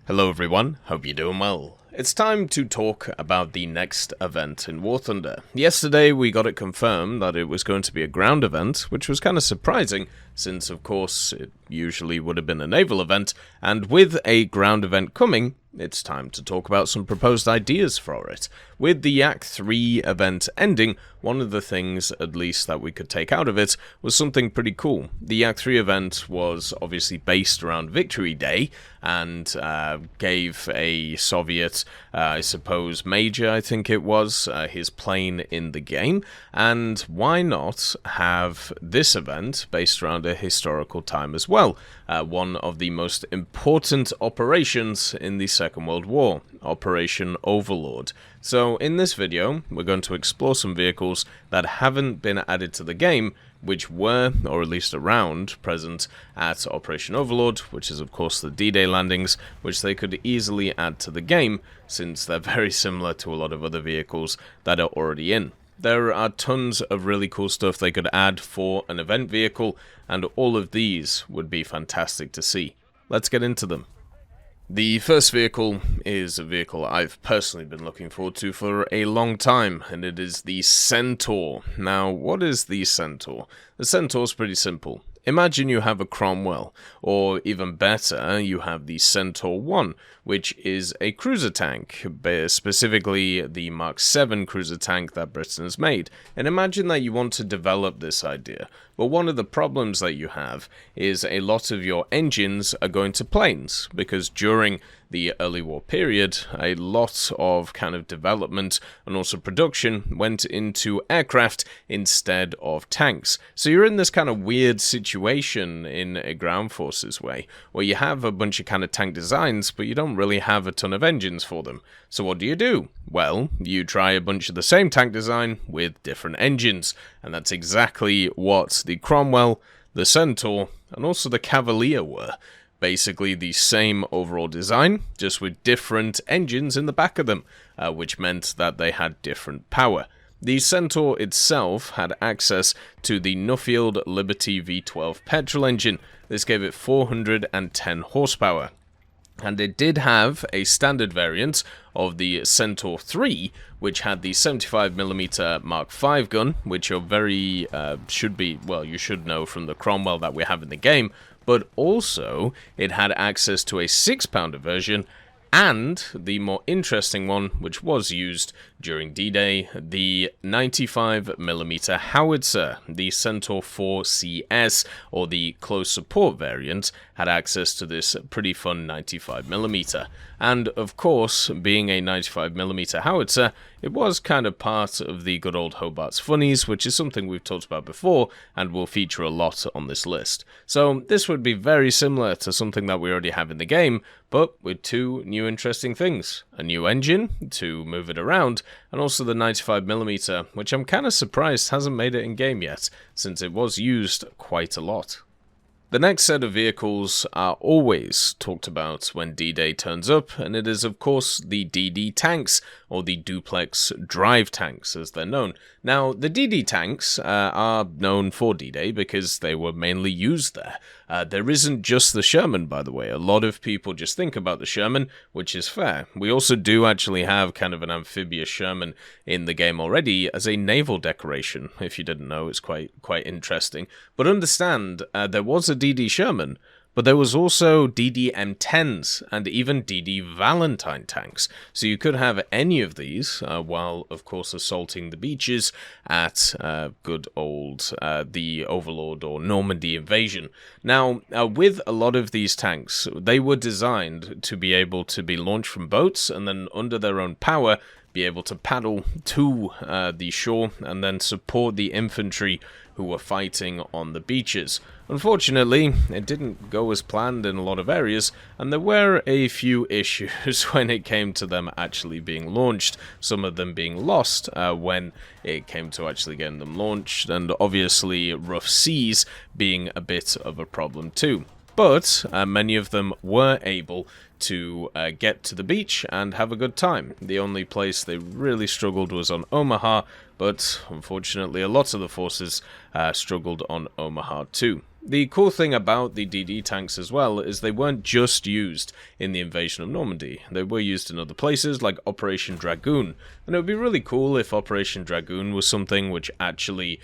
Hello everyone, hope you're doing well. It's time to talk about the next event in War Thunder. Yesterday we got it confirmed that it was going to be a ground event, which was kind of surprising, since of course it usually would have been a naval event, and with a ground event coming, it's time to talk about some proposed ideas for it. With the Yak 3 event ending, one of the things, at least, that we could take out of it was something pretty cool. The Yak 3 event was obviously based around Victory Day, and gave a Soviet, I suppose, major, I think it was, his plane in the game, and why not have this event based around a historical time as well? One of the most important operations in the Second World War, Operation Overlord. So in this video, we're going to explore some vehicles that haven't been added to the game, which were, or at least around, present at Operation Overlord, which is of course the D-Day landings, which they could easily add to the game, since they're very similar to a lot of other vehicles that are already in. There are tons of really cool stuff they could add for an event vehicle, and all of these would be fantastic to see. Let's get into them. The first vehicle is a vehicle I've personally been looking forward to for a long time, and it is the Centaur. Now, what is the Centaur? The Centaur is pretty simple. Imagine you have a Cromwell, or even better, you have the Centaur 1, which is a cruiser tank, specifically the Mark 7 cruiser tank that Britain has made. And imagine that you want to develop this idea. But one of the problems that you have is a lot of your engines are going to planes, because during the early war period, a lot of kind of development and also production went into aircraft instead of tanks. So you're in this kind of weird situation in a ground forces way, where you have a bunch of kind of tank designs, but you don't really have a ton of engines for them. So what do? Well, you try a bunch of the same tank design with different engines, and that's exactly what the Cromwell, the Centaur, and also the Cavalier were. Basically the same overall design, just with different engines in the back of them, which meant that they had different power. The Centaur itself had access to the Nuffield Liberty V12 petrol engine. This gave it 410 horsepower. And it did have a standard variant of the Centaur 3, which had the 75mm Mark V gun, which you're very, you should know from the Cromwell that we have in the game, but also it had access to a 6-pounder version, and the more interesting one, which was used during D-Day, the 95mm howitzer. The Centaur 4CS, or the close support variant, had access to this pretty fun 95mm. And of course, being a 95mm howitzer, it was kind of part of the good old Hobart's Funnies, which is something we've talked about before and will feature a lot on this list. So this would be very similar to something that we already have in the game, but with two new interesting things. A new engine to move it around, and also the 95mm, which I'm kind of surprised hasn't made it in game yet, since it was used quite a lot. The next set of vehicles are always talked about when D-Day turns up, and it is of course the DD tanks, or the duplex drive tanks as they're known. Now, the DD tanks are known for D-Day because they were mainly used there. There isn't just the Sherman, by the way. A lot of people just think about the Sherman, which is fair. We also do actually have kind of an amphibious Sherman in the game already as a naval decoration. If you didn't know, it's quite interesting. But understand, there was a DD Sherman, but there was also DD M10s and even DD Valentine tanks. So you could have any of these while, of course, assaulting the beaches at good old the Overlord or Normandy invasion. Now, with a lot of these tanks, they were designed to be able to be launched from boats and then under their own power be able to paddle to the shore and then support the infantry who were fighting on the beaches. Unfortunately, it didn't go as planned in a lot of areas, and there were a few issues when it came to them actually being launched, some of them being lost when it came to actually getting them launched, and obviously rough seas being a bit of a problem too. But many of them were able to get to the beach and have a good time. The only place they really struggled was on Omaha, but unfortunately a lot of the forces struggled on Omaha too. The cool thing about the DD tanks as well is they weren't just used in the invasion of Normandy. They were used in other places like Operation Dragoon, and it would be really cool if Operation Dragoon was something which actually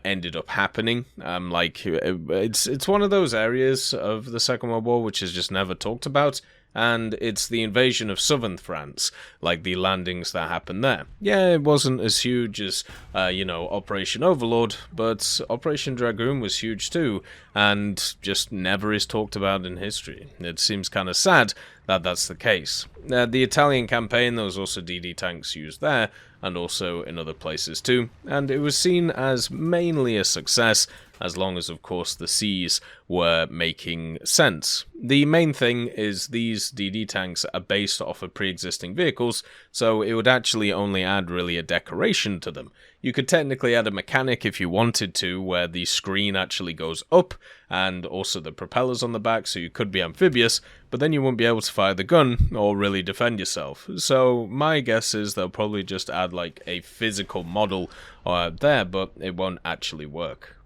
ended up happening. It's one of those areas of the Second World War which is just never talked about, and it's the invasion of southern France, like the landings that happened there. Yeah, it wasn't as huge as, Operation Overlord, but Operation Dragoon was huge too, and just never is talked about in history. It seems kind of sad that that's the case. The Italian campaign, there was also DD tanks used there, and also in other places too, and it was seen as mainly a success, as long as, of course, the seas were making sense. The main thing is these DD tanks are based off of pre-existing vehicles, so it would actually only add really a decoration to them. You could technically add a mechanic if you wanted to, where the screen actually goes up, and also the propellers on the back, so you could be amphibious, but then you wouldn't be able to fire the gun, or really defend yourself. So my guess is they'll probably just add like a physical model there, but it won't actually work.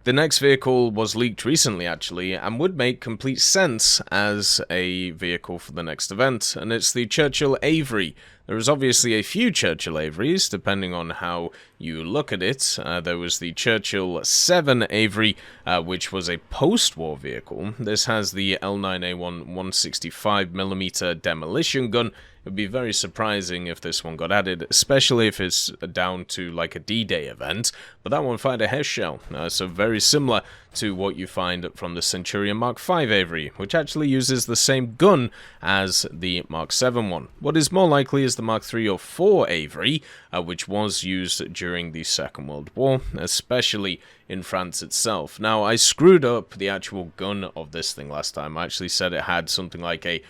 The next vehicle was leaked recently, actually, and would make complete sense as a vehicle for the next event, and it's the Churchill Avery. There is obviously a few Churchill Averys, depending on how you look at it. There was the Churchill 7 Avery, which was a post-war vehicle. This has the L9A1 165mm demolition gun. It would be very surprising if this one got added, especially if it's down to like a D-Day event, but that one fired a hair shell, so very similar to what you find from the Centurion Mark V Avery, which actually uses the same gun as the Mark 7 one. What is more likely is the Mark 3 or 4 Avery, which was used during the Second World War, especially in France itself. Now, I screwed up the actual gun of this thing last time. I actually said it had something like a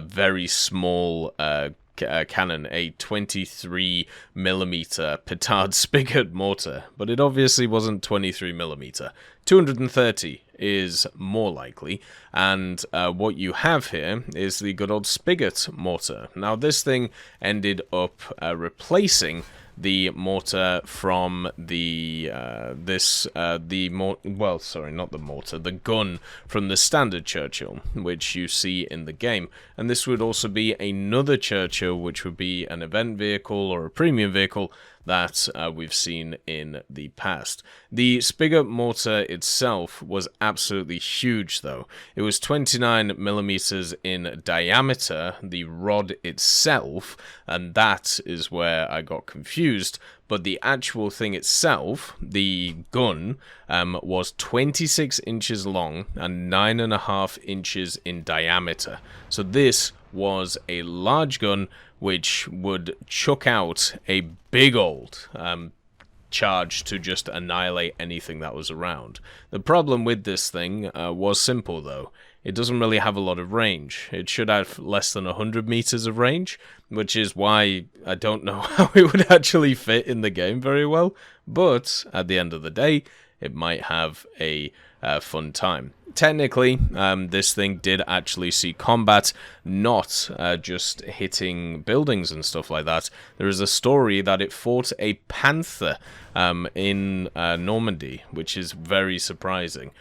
very small cannon, a 23mm petard spigot mortar, but it obviously wasn't 23mm. 230 is more likely, and what you have here is the good old spigot mortar. Now, this thing ended up replacing the mortar from the gun from the standard Churchill, which you see in the game. And this would also be another Churchill, which would be an event vehicle or a premium vehicle that we've seen in the past. The spigot mortar itself was absolutely huge, though. It was 29mm in diameter, the rod itself, and that is where I got confused. But the actual thing itself, the gun, was 26 inches long and 9.5 inches in diameter. So this was a large gun which would chuck out a big old charge to just annihilate anything that was around. The problem with this thing was simple, though. It doesn't really have a lot of range. It should have less than 100 meters of range, which is why I don't know how it would actually fit in the game very well, but at the end of the day, it might have a fun time. Technically, this thing did actually see combat, not just hitting buildings and stuff like that. There is a story that it fought a panther in Normandy, which is very surprising.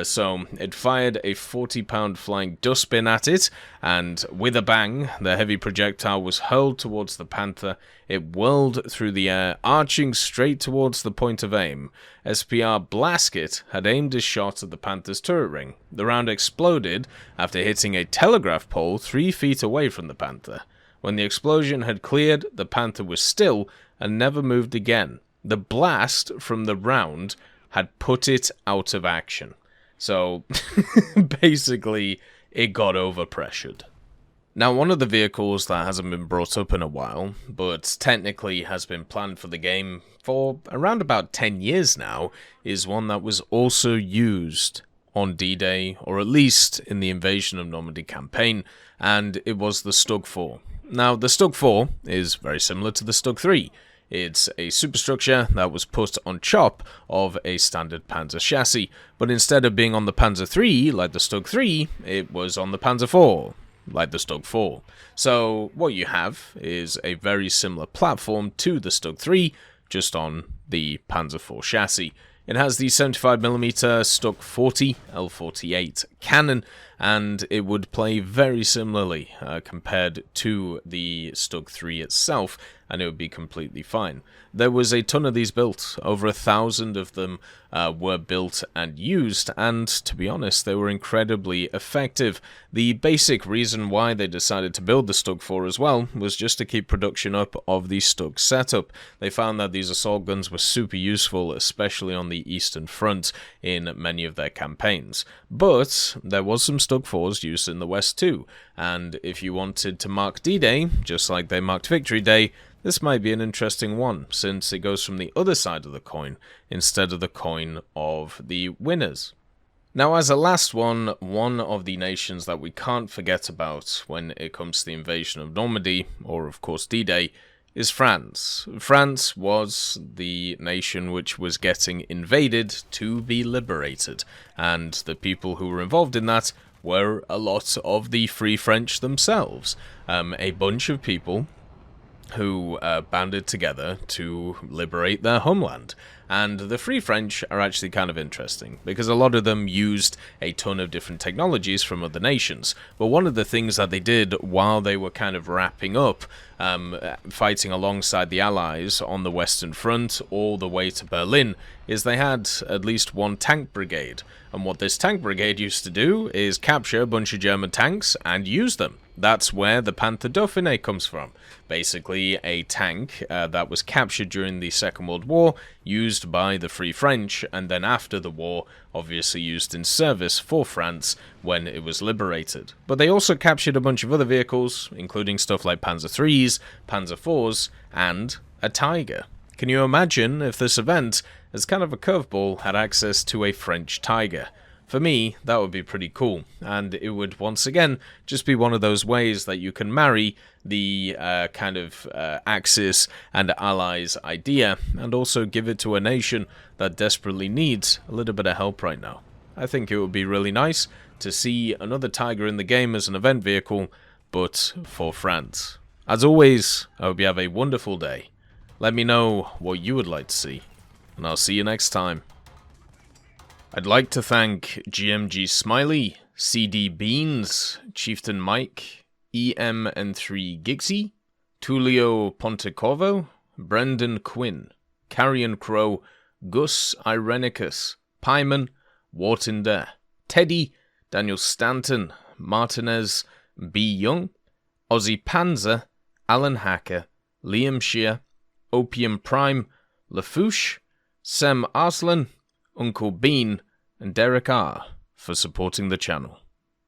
So it fired a 40-pound flying dustbin at it, and with a bang, the heavy projectile was hurled towards the panther. It whirled through the air, arching straight towards the point of aim. SPR Blaskett had aimed his shot at the panther's turret ring. The round exploded after hitting a telegraph pole 3 feet away from the panther. When the explosion had cleared, the panther was still and never moved again. The blast from the round had put it out of action. So, basically, it got overpressured. Now, one of the vehicles that hasn't been brought up in a while, but technically has been planned for the game for around about 10 years now, is one that was also used on D-Day, or at least in the Invasion of Normandy campaign, and it was the Stug 4. Now, the Stug 4 is very similar to the Stug 3. It's a superstructure that was put on top of a standard Panzer chassis, but instead of being on the Panzer 3 like the Stug 3, it was on the Panzer 4 like the Stug 4. So what you have is a very similar platform to the Stug 3, just on the Panzer IV chassis. It has the 75mm Stuck 40 L48 cannon, and it would play very similarly compared to the Stuck 3 itself, and it would be completely fine. There was a ton of these built. Over 1,000 of them were built and used, and to be honest, they were incredibly effective. The basic reason why they decided to build the Stuck 4 as well was just to keep production up of the Stuck setup. They found that these assault guns were super useful, especially on the Eastern Front in many of their campaigns. But there was some Stuck 4s used in the West too, and if you wanted to mark D-Day, just like they marked Victory Day, this might be an interesting one, since it goes from the other side of the coin, instead of the coin of the winners. Now, as a last one of the nations that we can't forget about when it comes to the invasion of Normandy, or of course D-Day, is France. France was the nation which was getting invaded to be liberated, and the people who were involved in that were a lot of the Free French themselves. A bunch of people who banded together to liberate their homeland. And the Free French are actually kind of interesting, because a lot of them used a ton of different technologies from other nations. But one of the things that they did while they were kind of wrapping up, fighting alongside the Allies on the Western Front all the way to Berlin, is they had at least one tank brigade. And what this tank brigade used to do is capture a bunch of German tanks and use them. That's where the Panther Dauphiné comes from. Basically, a tank that was captured during the Second World War, used by the Free French, and then after the war, obviously used in service for France when it was liberated. But they also captured a bunch of other vehicles, including stuff like Panzer IIIs, Panzer IVs, and a Tiger. Can you imagine if this event, as kind of a curveball, had access to a French Tiger? For me, that would be pretty cool, and it would once again just be one of those ways that you can marry the kind of Axis and Allies idea, and also give it to a nation that desperately needs a little bit of help right now. I think it would be really nice to see another Tiger in the game as an event vehicle, but for France. As always, I hope you have a wonderful day. Let me know what you would like to see, and I'll see you next time. I'd like to thank GMG Smiley, CD Beans, Chieftain Mike, EMN3 Gixie, Tulio Pontecorvo, Brendan Quinn, Carrion Crow, Gus Irenicus, Pyman, Wharton Dare, Teddy, Daniel Stanton, Martinez, B. Young, Ozzy Panzer, Alan Hacker, Liam Shear, Opium Prime, Lafouche, Sem Arslan, Uncle Bean, and Derek R. for supporting the channel.